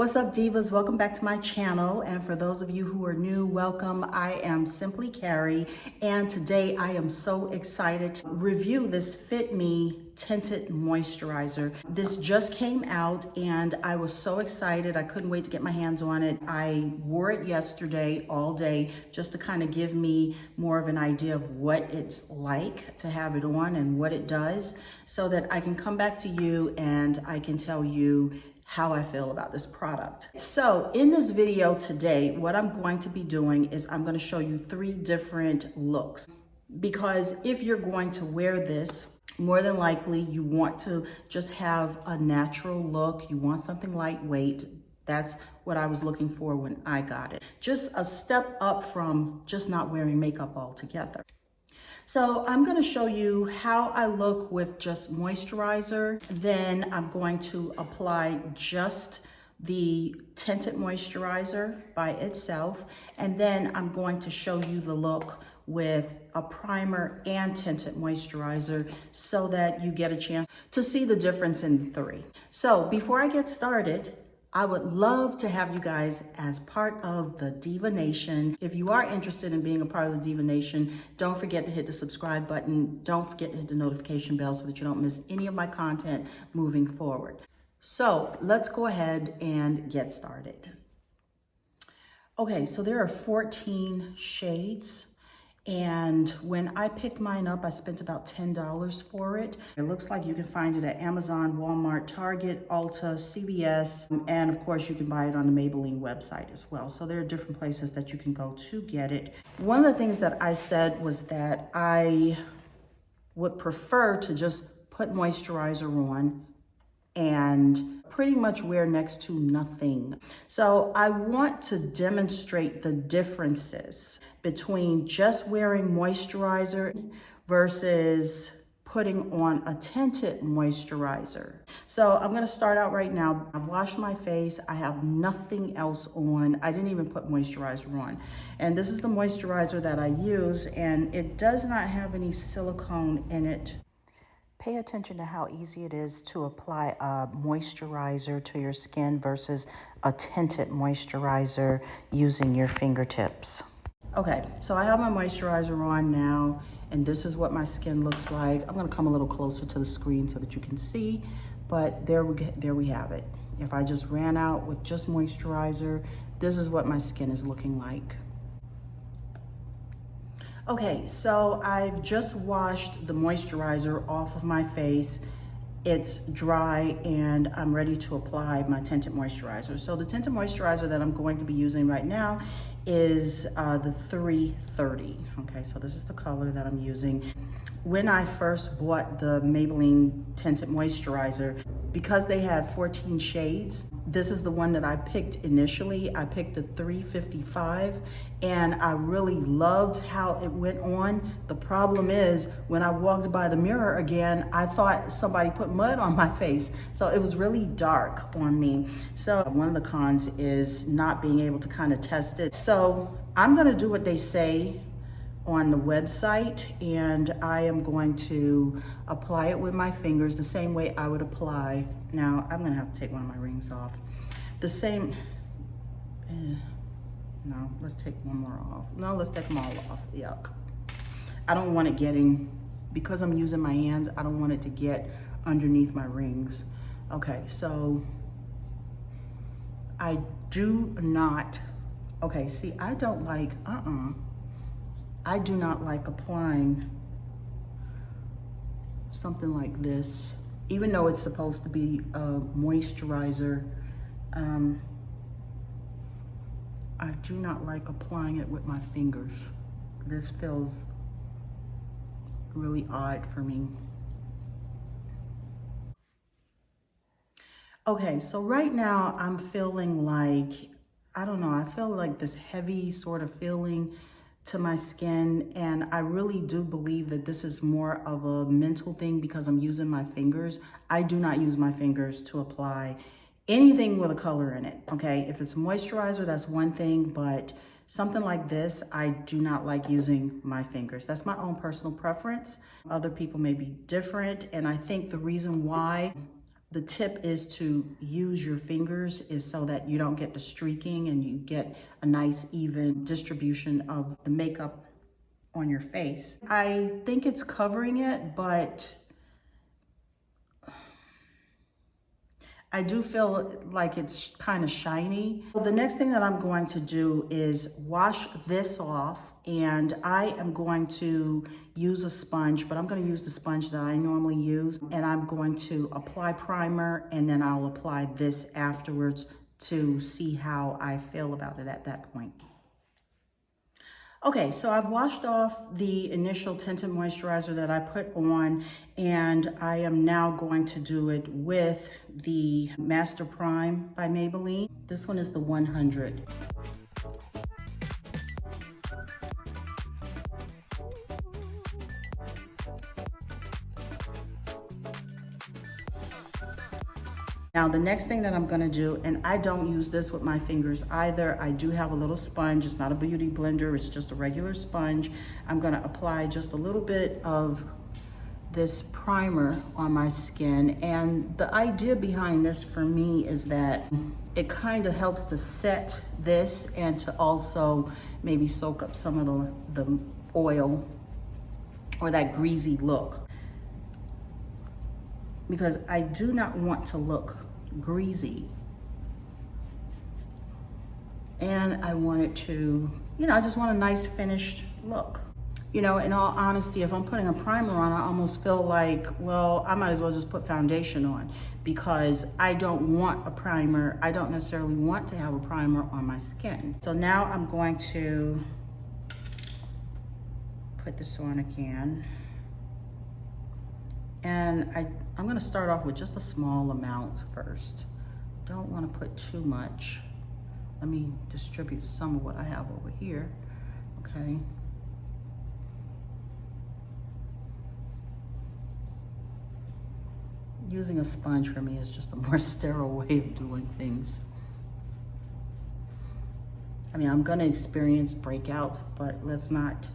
What's up, divas? Welcome back to my channel. And for those of you who are new, welcome. I am simply Carey, and today I am so excited to review this Fit Me Tinted Moisturizer. This just came out and I was so excited. I couldn't wait to get my hands on it. I wore it yesterday all day just to kind of give me more of an idea of what it's like to have it on and what it does, so that I can come back to you and I can tell you how I feel about this product. So in this video today, what I'm going to be doing is I'm going to show you 3 different looks, because if you're going to wear this, more than likely you want to just have a natural look. You want something lightweight. That's what I was looking for when I got it. Just a step up from just not wearing makeup altogether. So I'm going to show you how I look with just moisturizer. Then I'm going to apply just the tinted moisturizer by itself. And then I'm going to show you the look with a primer and tinted moisturizer so that you get a chance to see the difference in the 3. So before I get started, I would love to have you guys as part of the Diva Nation. If you are interested in being a part of the Diva Nation, don't forget to hit the subscribe button. Don't forget to hit the notification bell so that you don't miss any of my content moving forward. So let's go ahead and get started. Okay, so there are 14 shades. And when I picked mine up, I spent about $10 for it. It looks like you can find it at Amazon, Walmart, Target, Ulta, CVS, and of course you can buy it on the Maybelline website as well. So there are different places that you can go to get it. One of the things that I said was that I would prefer to just put moisturizer on and pretty much wear next to nothing. So I want to demonstrate the differences between just wearing moisturizer versus putting on a tinted moisturizer. So I'm gonna start out right now. I've washed my face. I have nothing else on. I didn't even put moisturizer on. And this is the moisturizer that I use, and it does not have any silicone in it. Pay attention to how easy it is to apply a moisturizer to your skin versus a tinted moisturizer using your fingertips. Okay, so I have my moisturizer on now, and this is what my skin looks like. I'm gonna come a little closer to the screen so that you can see, but there we have it. If I just ran out with just moisturizer, this is what my skin is looking like. Okay, so I've just washed the moisturizer off of my face. It's dry and I'm ready to apply my tinted moisturizer. So the tinted moisturizer that I'm going to be using right now is the 330. Okay, so this is the color that I'm using. When I first bought the Maybelline Tinted Moisturizer, because they had 14 shades, this is the one that I picked initially. I picked the 355 and I really loved how it went on. The problem is when I walked by the mirror again, I thought somebody put mud on my face. So it was really dark on me. So one of the cons is not being able to kind of test it. So I'm gonna do what they say on the website, and I am going to apply it with my fingers the same way I would apply. Now I'm gonna have to take one of my rings off. The same, no, let's take one more off. No, let's take them all off, yuck. I don't want it getting, because I'm using my hands, I don't want it to get underneath my rings. Okay, so I do not, okay, see, I don't like, I do not like applying something like this, even though it's supposed to be a moisturizer. I do not like applying it with my fingers. This feels really odd for me. Okay, so right now I'm feeling like, I don't know, I feel like this heavy sort of feeling to my skin, and I really do believe that this is more of a mental thing because I'm using my fingers. I do not use my fingers to apply anything with a color in it, okay? If it's a moisturizer, that's one thing, but something like this, I do not like using my fingers. That's my own personal preference. Other people may be different, and I think the reason why the tip is to use your fingers is so that you don't get the streaking and you get a nice even distribution of the makeup on your face. I think it's covering it, but I do feel like it's kind of shiny. So the next thing that I'm going to do is wash this off, and I am going to use a sponge, but I'm going to use the sponge that I normally use, and I'm going to apply primer, and then I'll apply this afterwards to see how I feel about it at that point. Okay, so I've washed off the initial tinted moisturizer that I put on, and I am now going to do it with the Master Prime by Maybelline. This one is the 100. Now, the next thing that I'm gonna do, and I don't use this with my fingers either, I do have a little sponge. It's not a beauty blender, it's just a regular sponge. I'm gonna apply just a little bit of this primer on my skin. And the idea behind this for me is that it kind of helps to set this and to also maybe soak up some of the oil or that greasy look, because I do not want to look greasy. And I want it to, I just want a nice finished look. In all honesty, if I'm putting a primer on, I almost feel like, well, I might as well just put foundation on, because I don't want a primer. I don't necessarily want to have a primer on my skin. So now I'm going to put this on again. And I'm gonna start off with just a small amount first. Don't wanna put too much. Let me distribute some of what I have over here, okay? Using a sponge for me is just a more sterile way of doing things. I mean, I'm gonna experience breakouts, but let's not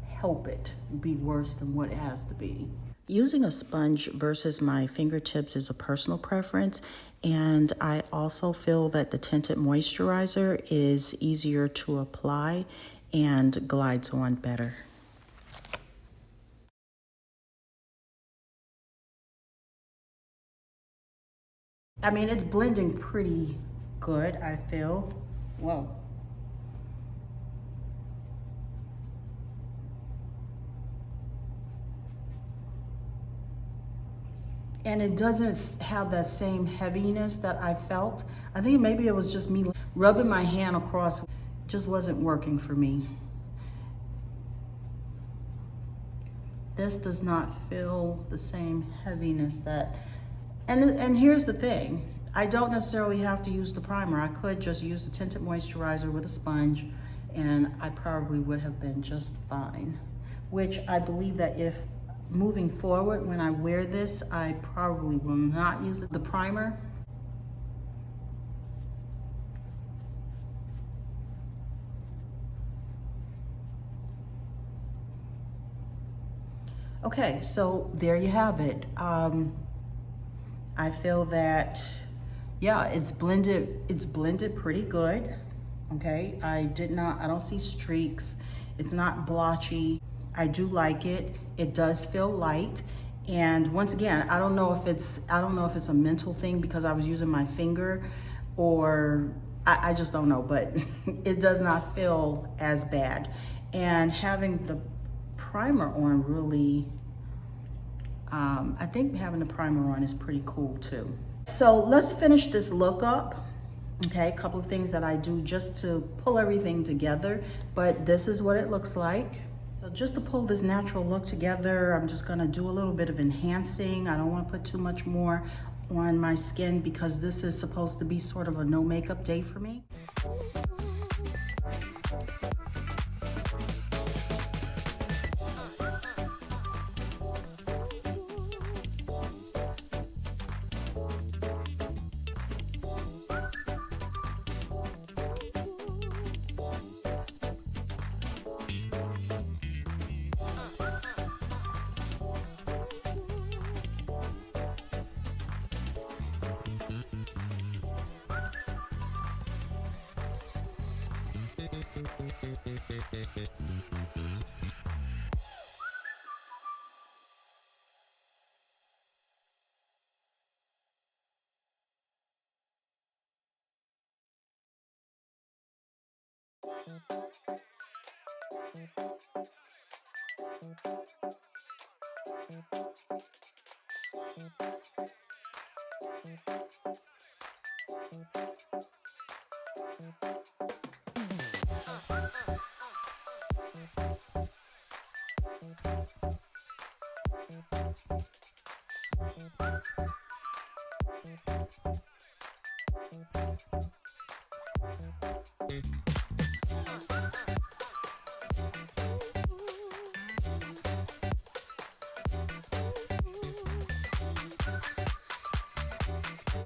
help it be worse than what it has to be. Using a sponge versus my fingertips is a personal preference, and I also feel that the tinted moisturizer is easier to apply and glides on better. I mean, it's blending pretty good, I feel. Whoa. And it doesn't have that same heaviness that I felt. I think maybe it was just me rubbing my hand across. It just wasn't working for me. This does not feel the same heaviness that, and here's the thing. I don't necessarily have to use the primer. I could just use the tinted moisturizer with a sponge, and I probably would have been just fine. Which I believe that if moving forward, when I wear this, I probably will not use the primer. Okay, so there you have it. I feel that, yeah, it's blended pretty good. Okay, I don't see streaks. It's not blotchy. I do like it. It does feel light. And once again, I don't know if it's a mental thing because I was using my finger, or I just don't know, but it does not feel as bad. And having the primer on really, I think having the primer on is pretty cool too. So let's finish this look up. Okay, a couple of things that I do just to pull everything together, but this is what it looks like. So just to pull this natural look together, I'm just gonna do a little bit of enhancing. I don't wanna put too much more on my skin because this is supposed to be sort of a no makeup day for me.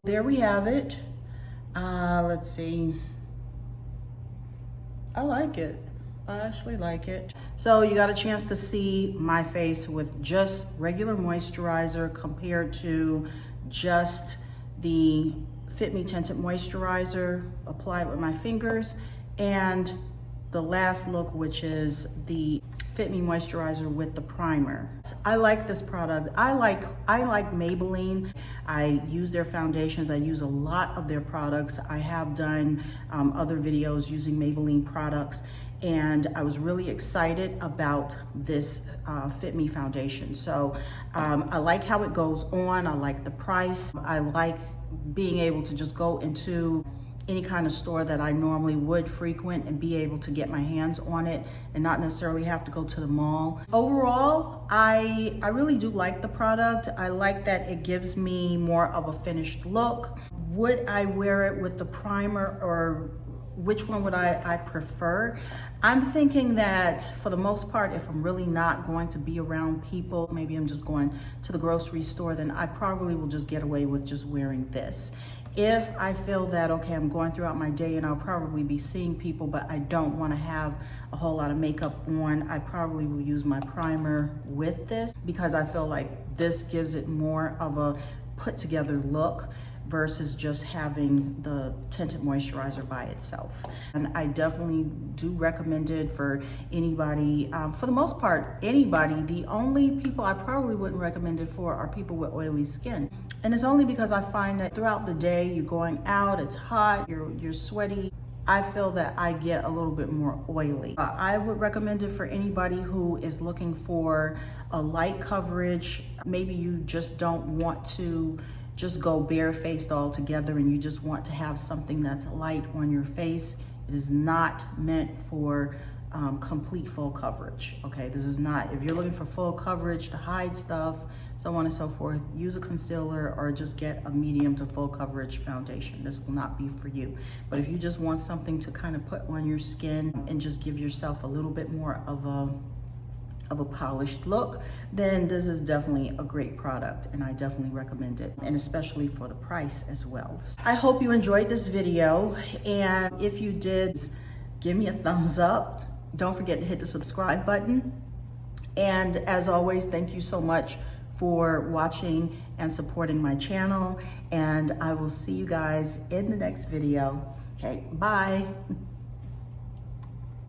There we have it. Let's see. I like it. I actually like it. So you got a chance to see my face with just regular moisturizer compared to just the Fit Me Tinted Moisturizer applied with my fingers, and the last look, which is the Fit Me Moisturizer with the primer. I like this product. I like Maybelline. I use their foundations. I use a lot of their products. I have done other videos using Maybelline products, and I was really excited about this Fit Me foundation. So I like how it goes on. I like the price. I like being able to just go into any kind of store that I normally would frequent and be able to get my hands on it and not necessarily have to go to the mall. Overall, I really do like the product. I like that it gives me more of a finished look. Would I wear it with the primer, or which one would I prefer? I'm thinking that for the most part, if I'm really not going to be around people, maybe I'm just going to the grocery store, then I probably will just get away with just wearing this. If I feel that, okay, I'm going throughout my day and I'll probably be seeing people, but I don't want to have a whole lot of makeup on, I probably will use my primer with this, because I feel like this gives it more of a put together look versus just having the tinted moisturizer by itself. And I definitely do recommend it for anybody, for the most part, anybody. The only people I probably wouldn't recommend it for are people with oily skin. And it's only because I find that throughout the day, you're going out, it's hot, you're sweaty. I feel that I get a little bit more oily. I would recommend it for anybody who is looking for a light coverage. Maybe you just don't want to just go barefaced all together and you just want to have something that's light on your face. It is not meant for complete full coverage, okay? This is not, if you're looking for full coverage to hide stuff, so on and so forth, use a concealer or just get a medium to full coverage foundation. This will not be for you. But if you just want something to kind of put on your skin and just give yourself a little bit more of a polished look, then this is definitely a great product and I definitely recommend it, and especially for the price as well. I hope you enjoyed this video, and if you did, give me a thumbs up. Don't forget to hit the subscribe button. And as always, thank you so much for watching and supporting my channel, and I will see you guys in the next video. Okay, bye.